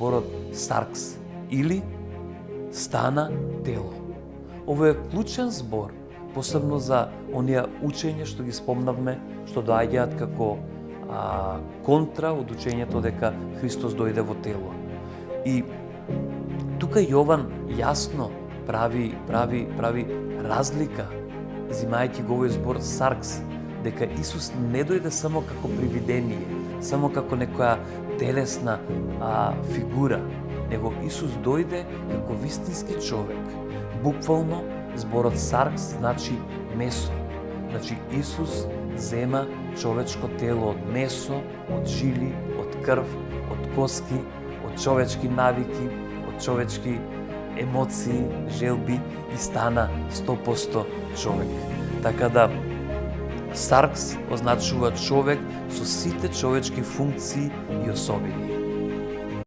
зборот саркс или стана тело. Ово е клучен збор, посебно за оние учења што ги спомнавме, што доаѓаат како контра од учењето дека Христос дојде во тело. И тука Јован јасно прави разлика, изимајќи го овој збор саркс, дека Исус не дојде само како привидение, само како некоја телесна фигура, него Исус дојде како вистински човек. Буквално, зборот саркс значи месо. Значи Исус зема човечко тело од месо, од жили, од крв, од коски, од човечки навики, од човечки емоции, желби и стана 100% човек. Така да саркс означува човек со сите човечки функции и особини.